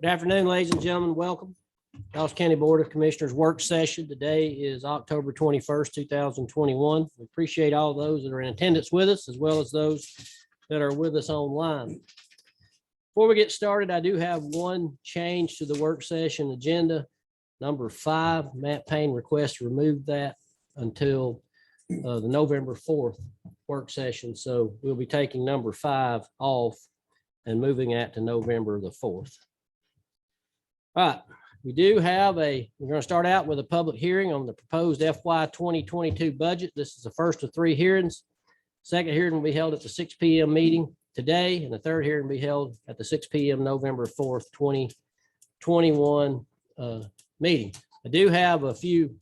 Good afternoon, ladies and gentlemen. Welcome. Dallas County Board of Commissioners work session. Today is October 21st, 2021. We appreciate all those that are in attendance with us, as well as those that are with us online. Before we get started, I do have one change to the work session agenda. Number 5, Matt Payne requests to remove that until the November 4th work session. So we'll be taking number 5 off and moving that to November the 4th. All right, we do have we're going to start out with a public hearing on the proposed FY 2022 budget. This is the first of 3 hearings. Second hearing will be held at the 6 p.m. meeting today, and the third hearing will be held at the 6 p.m. November 4th, 2021 meeting. I do have a few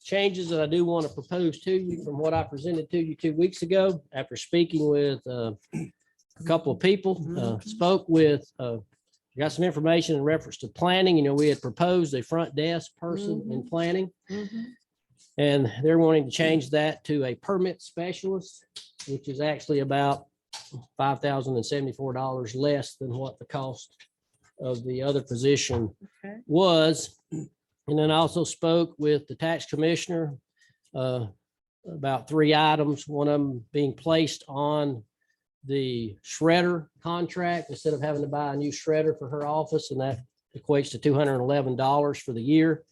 changes that I do want to propose to you from what I presented to you 2 weeks ago after speaking with a couple of people. Spoke with got some information in reference to planning. You know, we had proposed a front desk person in planning, and they're wanting to change that to a permit specialist, which is actually about $5,074 less than what the cost of the other position was. And then I also spoke with the tax commissioner about 3 items, one of them being placed on the shredder contract instead of having to buy a new shredder for her office, and that equates to $211 for the year,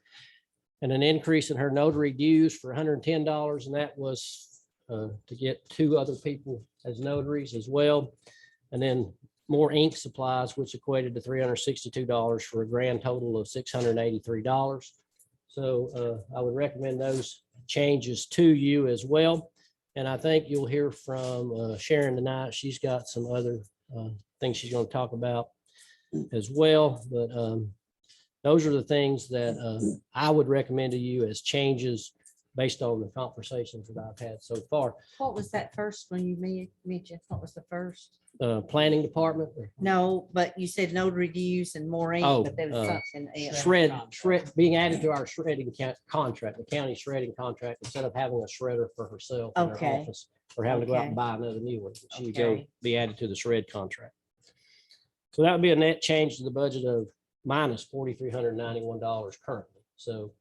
and an increase in her notary dues for $110, and that was to get 2 other people as notaries as well, and then more ink supplies, which equated to $362 for a grand total of $683. So I would recommend those changes to you as well. And I think you'll hear from Sharon tonight. She's got some other things she's going to talk about as well. But those are the things that I would recommend to you as changes based on the conversations that I've had so far. What was that first when you mentioned? What was the first? Planning department. No, but you said notary dues and more ink, Oh, but there was something else. Shred being added to our shredding contract, the county shredding contract, instead of having a shredder for herself in her Okay. office or having to go out Okay. and buy another new one. She would go Okay. be added to the shred contract. So that would be a net change to the budget of minus $4,391 currently. So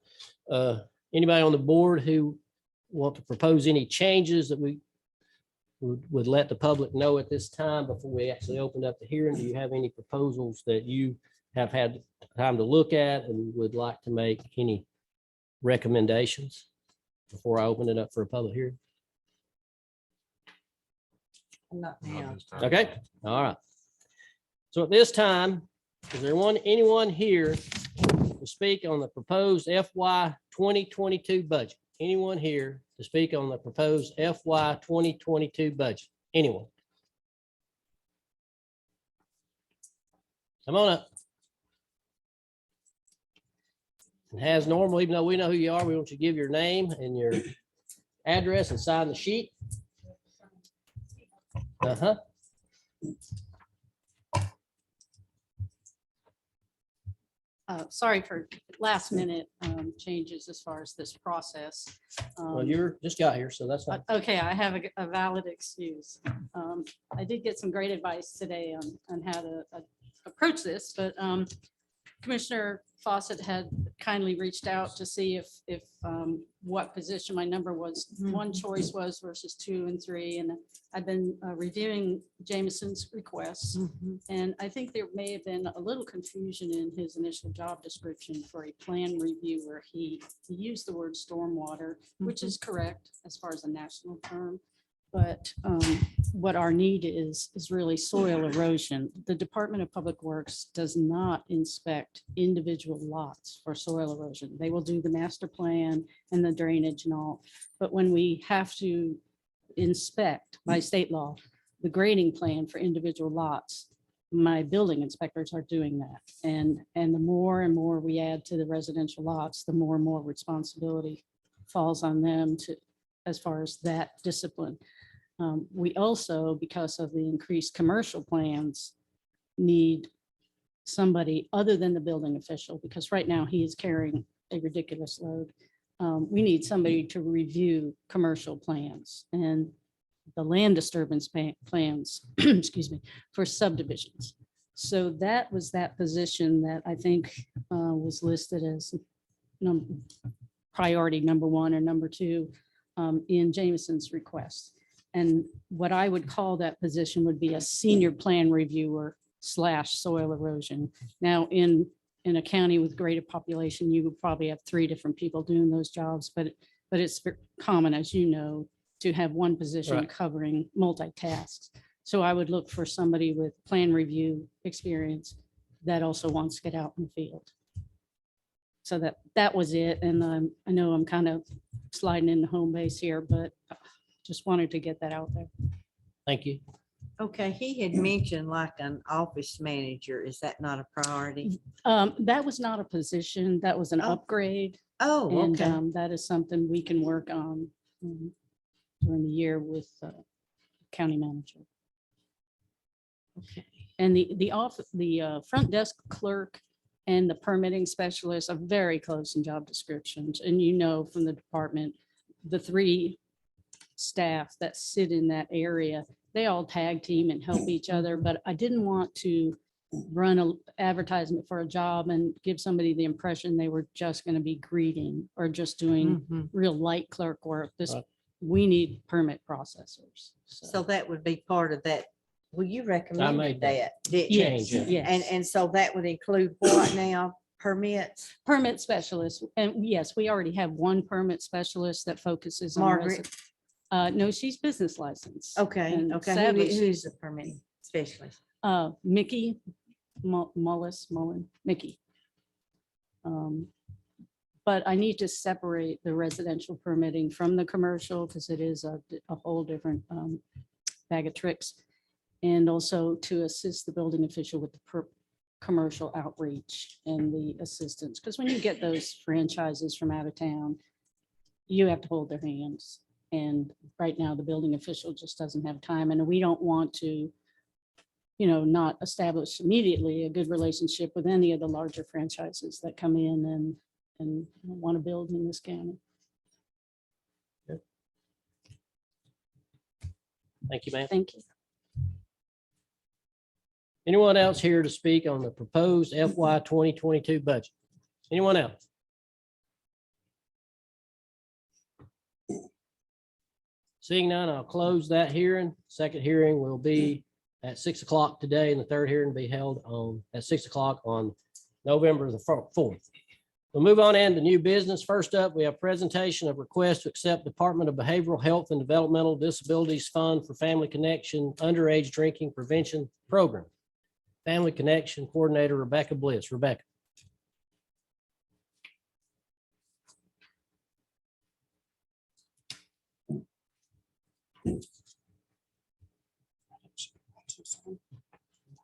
anybody on the board who want to propose any changes that we would let the public know at this time before we actually open up the hearing? Do you have any proposals that you have had time to look at and would like to make any recommendations before I open it up for a public hearing? Not now. Okay, all right. So at this time, is there anyone here to speak on the proposed FY 2022 budget? Anyone here to speak on the proposed FY 2022 budget? Anyone? Come on up. And as normal, even though we know who you are, we want you to give your name and your address and sign the sheet. Sorry for last minute changes as far as this process. Well, you're just got here, so that's fine. Okay, I have a valid excuse. I did get some great advice today on how to approach this, but Commissioner Fawcett had kindly reached out to see if what position my number was, one choice was versus 2 and 3. And I've been reviewing Jameson's requests. And I think there may have been a little confusion in his initial job description for a plan reviewer. He used the word stormwater, which is correct as far as a national term. But what our need is really soil erosion. The Department of Public Works does not inspect individual lots for soil erosion. They will do the master plan and the drainage and all. But when we have to inspect by state law, the grading plan for individual lots, my building inspectors are doing that. And the more and more we add to the residential lots, the more and more responsibility falls on them to, as far as that discipline. We also, because of the increased commercial plans, need somebody other than the building official, because right now he is carrying a ridiculous load. We need somebody to review commercial plans and the land disturbance plans, excuse me, for subdivisions. So that was that position that I think was listed as priority number one or number two in Jameson's request. And what I would call that position would be a senior plan reviewer / soil erosion. Now, in a county with greater population, you would probably have 3 different people doing those jobs, but it's common, as you know, to have one position Right. covering multitasks. So I would look for somebody with plan review experience that also wants to get out in the field. So that was it. And I know I'm kind of sliding in the home base here, but just wanted to get that out there. Thank you. Okay, he had mentioned like an office manager. Is that not a priority? That was not a position, that was an Oh, upgrade. Oh, And okay. that is something we can work on during the year with county manager. Okay. And the front desk clerk and the permitting specialist are very close in job descriptions. And you know, from the department, the 3 staff that sit in that area, they all tag team and help each other. But I didn't want to run an advertisement for a job and give somebody the impression they were just going to be greeting or just doing Mhm. real light clerk work. Right. We need permit processors. So that would be part of that. Well, you made recommended that that, didn't you? Yes, change, yeah. And so that would include what now? Permits? Permit specialist. And yes, we already have one permit specialist that focuses on. Margaret? No, she's business license. Okay, And okay. sadly, Who's the permit specialist? Mickey Mullen, Mickey. But I need to separate the residential permitting from the commercial because it is a whole different bag of tricks. And also to assist the building official with the commercial outreach and the assistance. Because when you get those franchises from out of town, you have to hold their hands. And right now, the building official just doesn't have time. And we don't want to, not establish immediately a good relationship with any of the larger franchises that come in and want to build in this county. Thank you, ma'am. Thank you. Anyone else here to speak on the proposed FY 2022 budget? Anyone else? Seeing none, I'll close that hearing. Second hearing will be at 6 o'clock today, and the third hearing will be held at 6 o'clock on November the 4th. We'll move on into new business. First up, we have presentation of request to accept Department of Behavioral Health and Developmental Disabilities Fund for Family Connection Underage Drinking Prevention Program. Family Connection Coordinator Rebecca Bliss. Rebecca.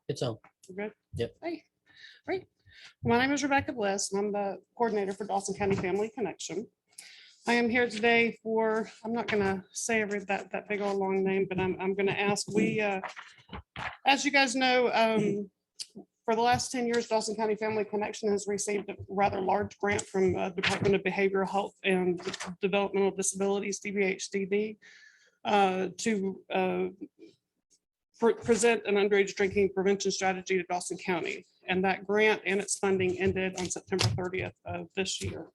It's on. We're good? Yep. Hey, great. My name is Rebecca Bliss, and I'm the coordinator for Dawson County Family Connection. I am here today for, I'm not going to say that big old long name, but I'm going to ask, as you guys know, for the last 10 years, Dawson County Family Connection has received a rather large grant from Department of Behavioral Health and Developmental Disabilities, DBHDD, to present an underage drinking prevention strategy to Dawson County. And that grant and its funding ended on September 30th of this year.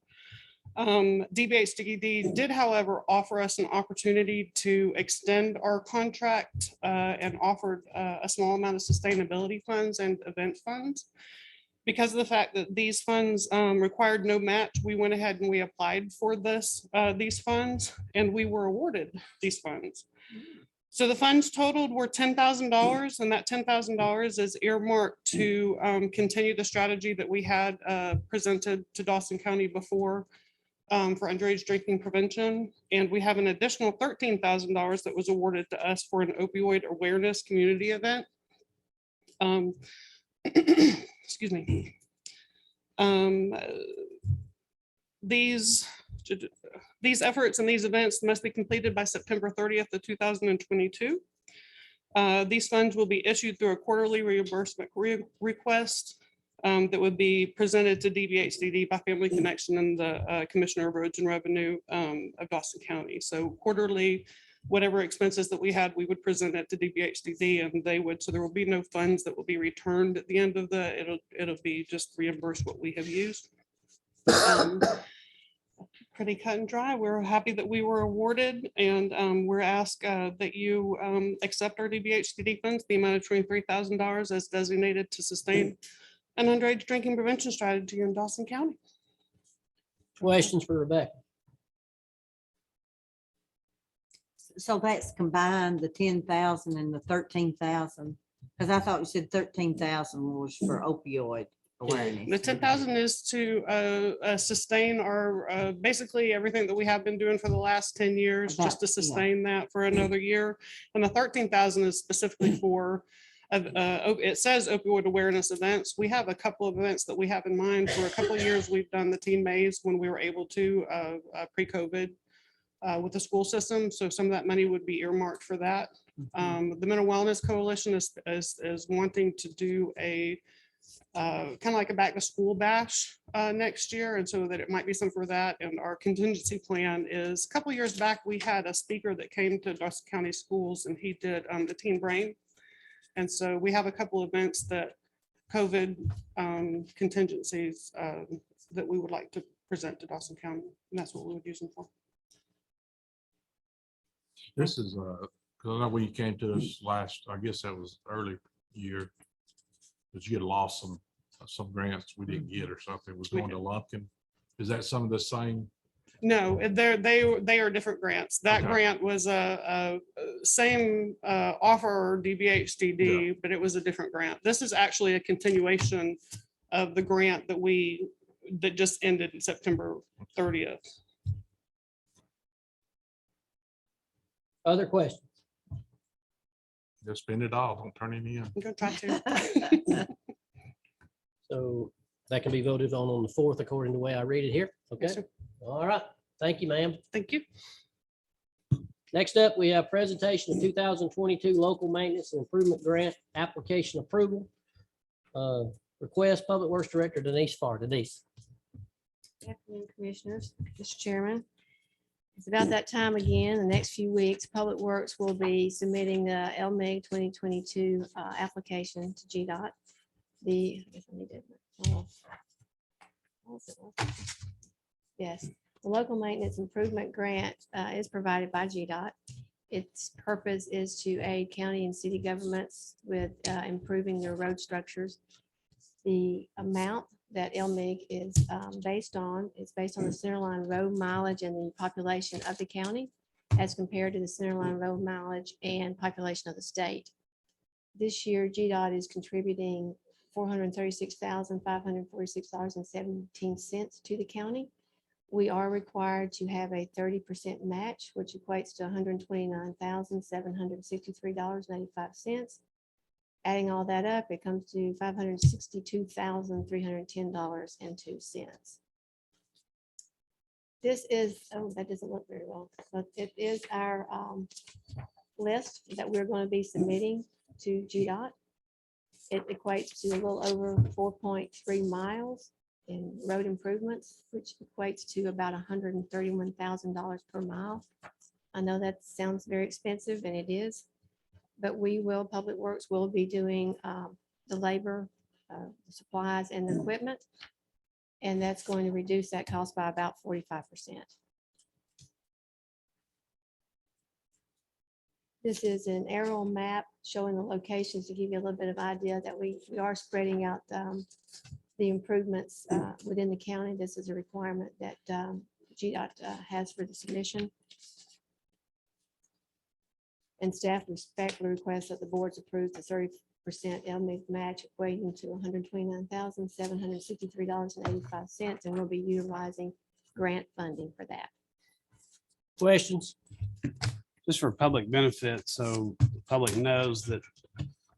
DBHDD did, however, offer us an opportunity to extend our contract and offered a small amount of sustainability funds and event funds. Because of the fact that these funds required no match, we went ahead and we applied for these funds, and we were awarded these funds. So the funds totaled were $10,000, and that $10,000 is earmarked to continue the strategy that we had presented to Dawson County before for underage drinking prevention. And we have an additional $13,000 that was awarded to us for an opioid awareness community event. Excuse me. These efforts and these events must be completed by September 30th of 2022. These funds will be issued through a quarterly reimbursement request that would be presented to DBHDD by Family Connection and the Commissioner of Roads and Revenue of Dawson County. So quarterly, whatever expenses that we had, we would present it to DBHDD and they would, so there will be no funds that will be returned at the end of it'll be just reimbursed what we have used. Pretty cut and dry. We're happy that we were awarded and we're asked that you accept our DBHDD funds, the amount of $23,000 as designated to sustain an underage drinking prevention strategy in Dawson County. Questions for Rebecca? So that's combined the 10,000 and the 13,000, because I thought you said 13,000 was for opioid awareness. The 10,000 is to sustain our, basically everything that we have been doing for the last 10 years, just to About- yeah. sustain that for another year. And the 13,000 is specifically for, it says opioid awareness events. We have a couple of events that we have in mind. For a couple of years, we've done the teen maze when we were able to, pre-COVID with the school system. So some of that money would be earmarked for that. The Mental Wellness Coalition is wanting to do a kind of like a back to school bash next year. And so that it might be something for that. And our contingency plan is, a couple of years back, we had a speaker that came to Dawson County Schools and he did the Teen Brain. And so we have a couple of events that COVID contingencies that we would like to present to Dawson County. And that's what we would use them for. This is, because I know when you came to us last, I guess that was early year, that you had lost some grants we didn't get or something, was We going to Lumpkin. Is that some of the same? No, they are different grants. That Okay. grant was a same offer DBHDD, but it was a different grant. This is actually a continuation of the grant that just ended in September 30th. Other questions? Just spend it all, don't turn any in. I'm gonna try to. So that can be voted on the 4th according to the way I read it here. Okay, Yes, sir. all right. Thank you, ma'am. Thank you. Next up, we have presentation of 2022 local maintenance and improvement grant application approval. Request Public Works Director Denise Farr. Denise. Good afternoon, Commissioners, Mr. Chairman. It's about that time again. The next few weeks, Public Works will be submitting the LMIG 2022 application to GDOT. I guess I need to- Yes, the local maintenance improvement grant is provided by GDOT. Its purpose is to aid county and city governments with improving their road structures. The amount that LMIG is based on the centerline road mileage and the population of the county as compared to the centerline road mileage and population of the state. This year, GDOT is contributing $436,546.17 to the county. We are required to have a 30% match, which equates to $129,763.85. Adding all that up, it comes to $562,310.02. This is, oh, that doesn't look very well, but it is our list that we're going to be submitting to GDOT. It equates to a little over 4.3 miles in road improvements, which equates to about $131,000 per mile. I know that sounds very expensive, and it is. But Public Works will be doing the labor, the supplies and the equipment. And that's going to reduce that cost by about 45%. This is an aerial map showing the locations to give you a little bit of idea that we are spreading out the improvements within the county. This is a requirement that GDOT has for the submission. And staff respectfully request that the boards approve the 30% LMIG match equating to $129,763.85, and we'll be utilizing grant funding for that. Questions? Just for public benefit, so the public knows that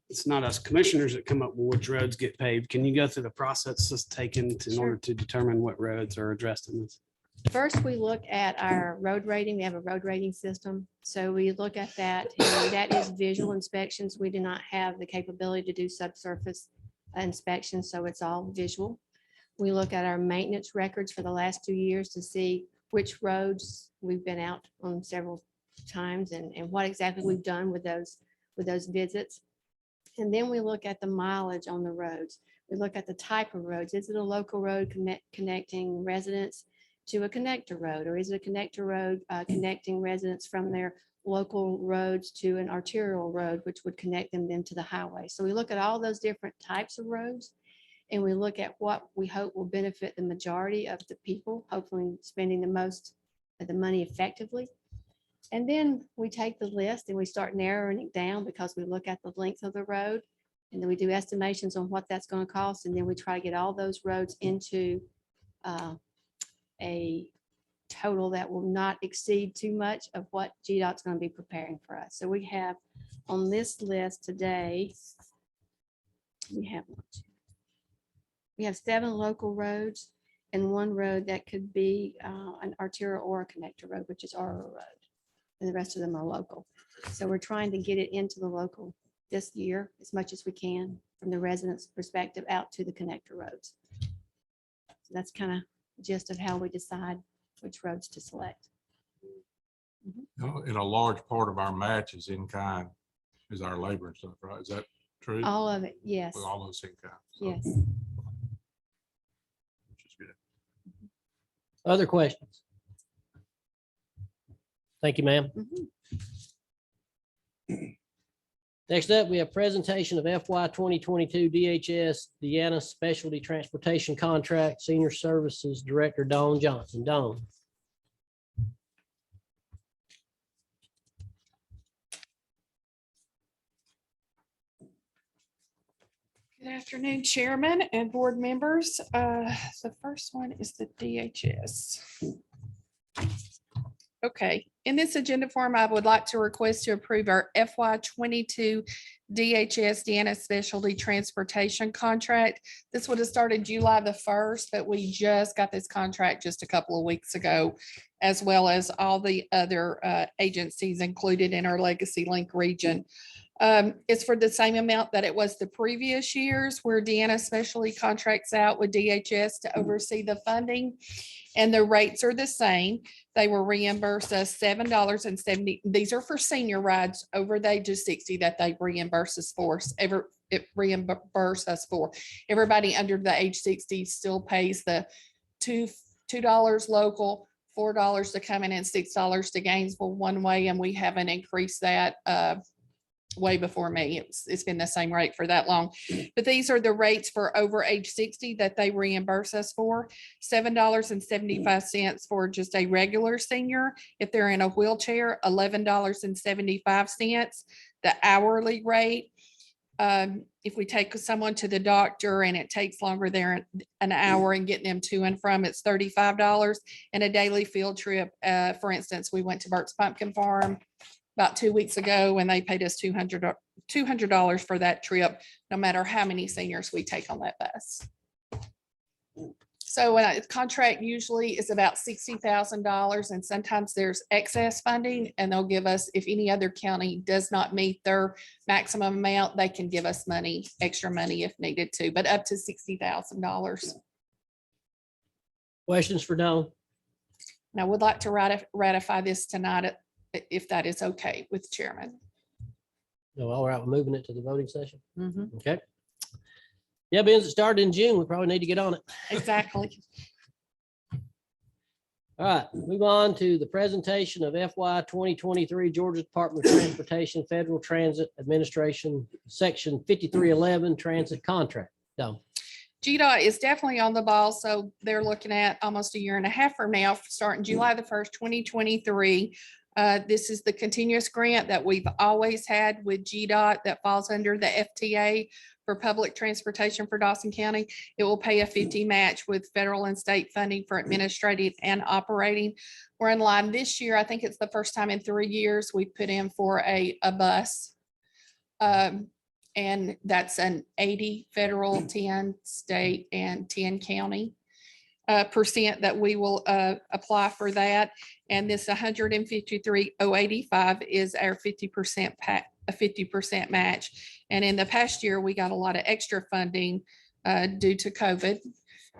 it's not us commissioners that come up with which roads get paved. Can you go through the process that's taken in Sure. order to determine what roads are addressed in this? First, we look at our road rating. We have a road rating system. So we look at that, and that is visual inspections. We do not have the capability to do subsurface inspections, so it's all visual. We look at our maintenance records for the last 2 years to see which roads we've been out on several times and what exactly we've done with those visits. And then we look at the mileage on the roads. We look at the type of roads. Is it a local road connecting residents to a connector road? Or is it a connector road connecting residents from their local roads to an arterial road, which would connect them then to the highway? So we look at all those different types of roads, and we look at what we hope will benefit the majority of the people, hopefully spending the most of the money effectively. And then we take the list and we start narrowing it down because we look at the length of the road, and then we do estimations on what that's going to cost. And then we try to get all those roads into a total that will not exceed too much of what GDOT's going to be preparing for us. So we have on this list today, we have 7 local roads and 1 road that could be an arterial or a connector road, which is our road. And the rest of them are local. So we're trying to get it into the local this year as much as we can from the residents' perspective out to the connector roads. So that's kind of gist of how we decide which roads to select. And a large part of our match is in kind, is our labor and stuff, right? Is that true? All of it, yes, With all those in kind. So, yes. which is good. Other questions? Thank you, ma'am. Mhm. Next up, we have presentation of FY 2022 DHS Deanna Specialty Transportation Contract, Senior Services Director Dawn Johnson. Dawn. Good afternoon, Chairman and board members. The first one is the DHS. Okay, in this agenda form, I would like to request to approve our FY 22 DHS Deanna Specialty Transportation Contract. This would have started July the 1st, but we just got this contract just a couple of weeks ago, as well as all the other agencies included in our Legacy Link region. It's for the same amount that it was the previous years, where Deanna Specialty contracts out with DHS to oversee the funding, and the rates are the same. They will reimburse us $7.70. These are for senior rides over the age of 60 that they reimburse us for. Reimburse us for. Everybody under the age 60 still pays the $2 local, $4 to come in, and $6 to Gainesville one way, and we haven't increased that way before me. It's been the same rate for that long. But these are the rates for over age 60 that they reimburse us for. $7.75 for just a regular senior. If they're in a wheelchair, $11.75. The hourly rate, if we take someone to the doctor and it takes longer than an hour and getting them to and from, it's $35. And a daily field trip, for instance, we went to Burt's Pumpkin Farm about 2 weeks ago, and they paid us $200 for that trip, no matter how many seniors we take on that bus. So a contract usually is about $60,000, and sometimes there's excess funding, and they'll give us, if any other county does not meet their maximum amount, they can give us money, extra money if needed to, but up to $60,000. Questions for Dawn? And I would like to ratify this tonight, if that is okay with the chairman. No, all right, we're moving it to the voting session. Mhm. Okay. Yeah, being it started in June, we probably need to get on it. Exactly. All right, move on to the presentation of FY 2023 Georgia Department of Transportation Federal Transit Administration, Section 5311 Transit Contract. Dawn. GDOT is definitely on the ball, so they're looking at almost a year and a half from now, starting July the 1st, 2023. This is the continuous grant that we've always had with GDOT that falls under the FTA for public transportation for Dawson County. It will pay a 50 match with federal and state funding for administrative and operating. We're in line this year. I think it's the first time in 3 years we've put in for a bus. And that's an 80 federal, 10 state, and 10 county percent that we will apply for that. And this 153,085 is our 50% a 50% match. And in the past year, we got a lot of extra funding due to COVID.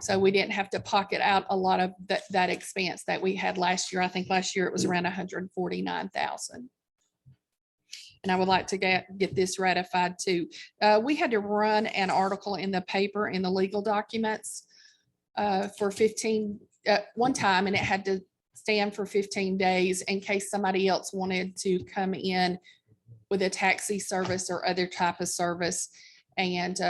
So we didn't have to pocket out a lot of that expense that we had last year. I think last year it was around 149,000. And I would like to get this ratified too. We had to run an article in the paper in the legal documents for 15, one time, and it had to stand for 15 days in case somebody else wanted to come in with a taxi service or other type of service and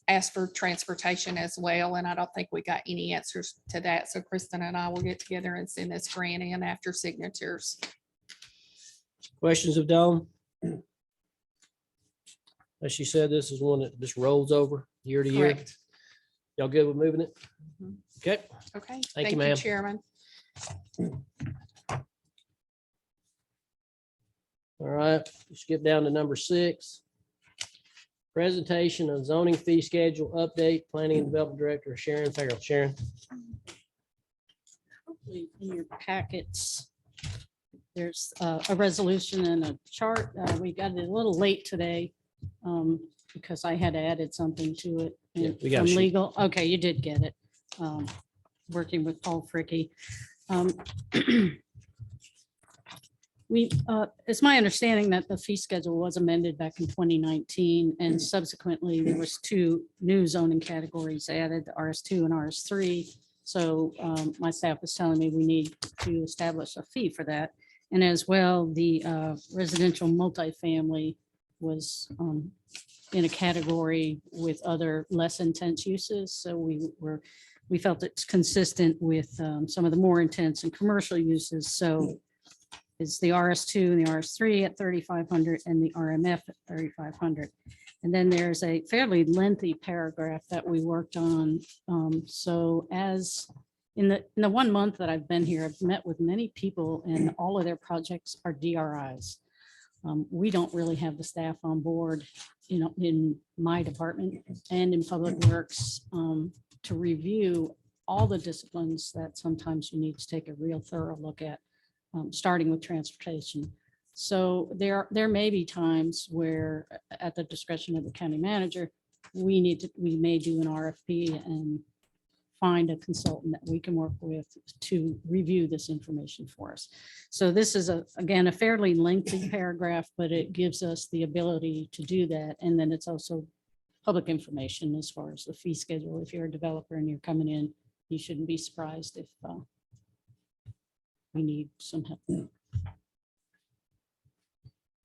ask for transportation as well. And I don't think we got any answers to that. So Kristen and I will get together and send this grant in after signatures. Questions of Dawn? As she said, this is one that just rolls over year to year. Correct. Y'all good with moving it? Mhm. Okay, Okay. Thank you, ma'am. Chairman. all right, skip down to number 6. Presentation of zoning fee schedule update, Planning and Development Director Sharon Farrell. Sharon? Hopefully in your packets, there's a resolution and a chart. We got it a little late today because I had added something to it. Yeah, we got a From sheet. legal. Okay, you did get it. Working with Paul Fricky. It's my understanding that the fee schedule was amended back in 2019, and subsequently there was 2 new zoning categories added, the RS2 and RS3. So my staff was telling me we need to establish a fee for that. And as well, the residential multifamily was in a category with other less intense uses. So we felt it's consistent with some of the more intense and commercial uses. So it's the RS2 and the RS3 at 3,500 and the RMF at 3,500. And then there's a fairly lengthy paragraph that we worked on. So as in the 1 month that I've been here, I've met with many people and all of their projects are DRIs. We don't really have the staff on board, in my department and in Public Works to review all the disciplines that sometimes you need to take a real thorough look at, starting with transportation. So there may be times where at the discretion of the county manager, we may do an RFP and find a consultant that we can work with to review this information for us. So this is again, a fairly lengthy paragraph, but it gives us the ability to do that. And then it's also public information as far as the fee schedule. If you're a developer and you're coming in, you shouldn't be surprised if we need some help.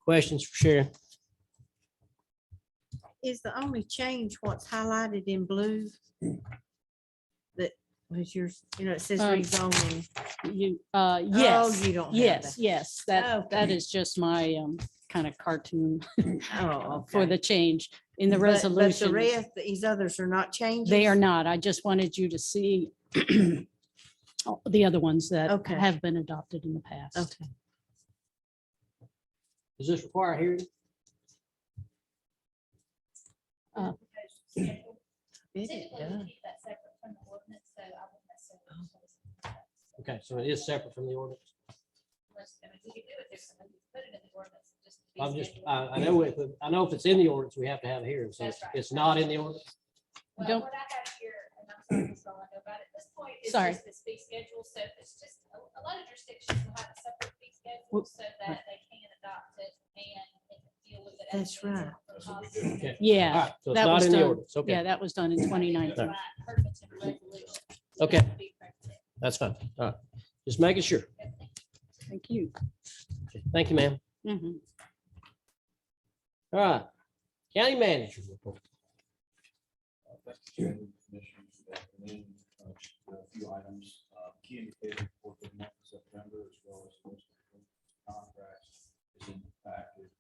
Questions for Sharon? Is the only change what's highlighted in blue? That was yours, it says rezoning. You, Oh, yes, you don't have yes, that. yes, that Okay. is just my kind of cartoon Oh, for okay. the change in the But the resolution. rest, these others are not changes? They are not. I just wanted you to see the other ones that Okay. have been adopted in the past. Okay. Does this require a hearing? It Typically, we does. keep that separate from the ordinance, so I wouldn't necessarily. Okay, so it is separate from the ordinance. I mean, we could do it differently, we could put it in the ordinance. Just to be I'm just, scheduled. I know if it's in the ordinance, we have to have a hearing. So That's right. it's not in the ordinance. Well, Don't- what I have here, and I'm sorry, Ms. Bell, I know about it, at this point, is Sorry. just this fee schedule, so it's just, a lot of jurisdictions will have a separate fee schedule, Well, so that they can adopt it and deal with it. That's right. That's what we did. Okay. All Yeah, right, so it's that not was in the done. ordinance. Okay, yeah, that was done in 2019. Okay. that's fine. All right, just making sure. Thank you. Okay, thank you, ma'am. Mhm. All right, county manager report. Thank you, Chairman, Commissioners. Good afternoon. A few items, key indicator for the month of September, as well as list of contracts is in the package.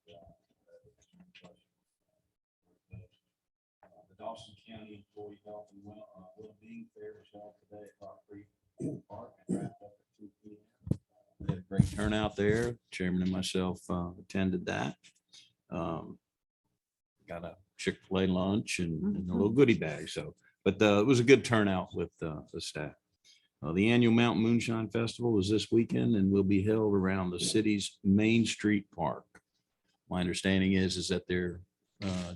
The Dawson County Employee Health and Wellbeing Fair was held today at Rock Creek Park and wrapped up at 2 p.m. We had a great turnout there. Chairman and myself attended that. Got a Chick-fil-A lunch and a little goodie bag. So, but it was a good turnout with the staff. The annual Mountain Moonshine Festival is this weekend and will be held around the city's Main Street Park. My understanding is that they're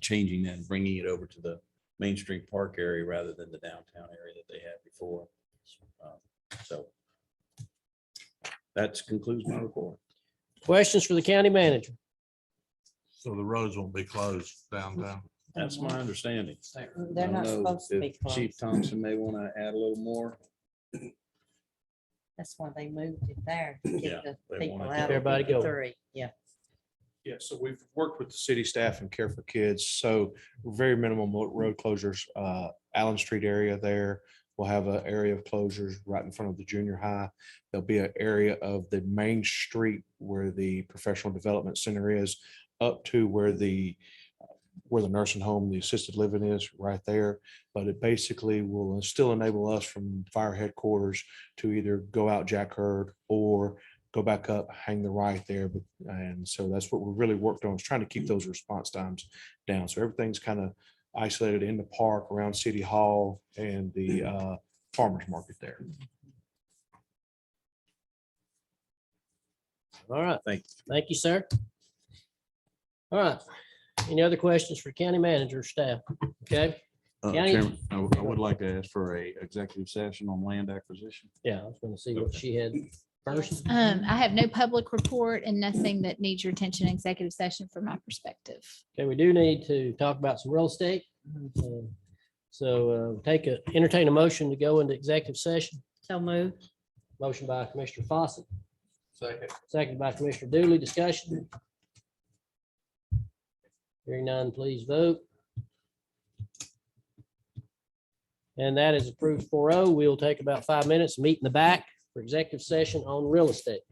changing that and bringing it over to the Main Street Park area rather than the downtown area that they had before. So that concludes my report. Questions for the county manager? So the roads won't be closed downtown. That's my understanding. They're I not don't know supposed to be if Chief closed. Thompson may want to add a little more. That's why they moved it there. to Yeah, Get the they people wanna out. keep of everybody the going. three. Yeah. Yeah, so we've worked with the city staff and Care for Kids, so very minimal road closures. Allen Street area there, we'll have an area of closures right in front of the junior high. There'll be an area of the main street where the professional development center is, up to where the nursing home, the assisted living is, right there. But it basically will still enable us from fire headquarters to either go out Jack Hurd or go back up, hang the right there. And so that's what we really worked on, is trying to keep those response times down. So everything's kind of isolated in the park around City Hall and the farmer's market there. All right. Thank Thank you, sir. All right. Any other questions for county manager or staff? Okay, County- Chairman, I would like to ask for a executive session on land acquisition. yeah, I was gonna see what she had first. I have no public report and nothing that needs your attention in executive session from my perspective. Okay, we do need to talk about some real estate. So entertain a motion to go into executive session. So moved. Motion by Commissioner Fawcett, Second. second by Commissioner Dooley. Discussion. Hearing none, please vote. And that is approved 4-0. We'll take about 5 minutes, meet in the back for executive session on real estate.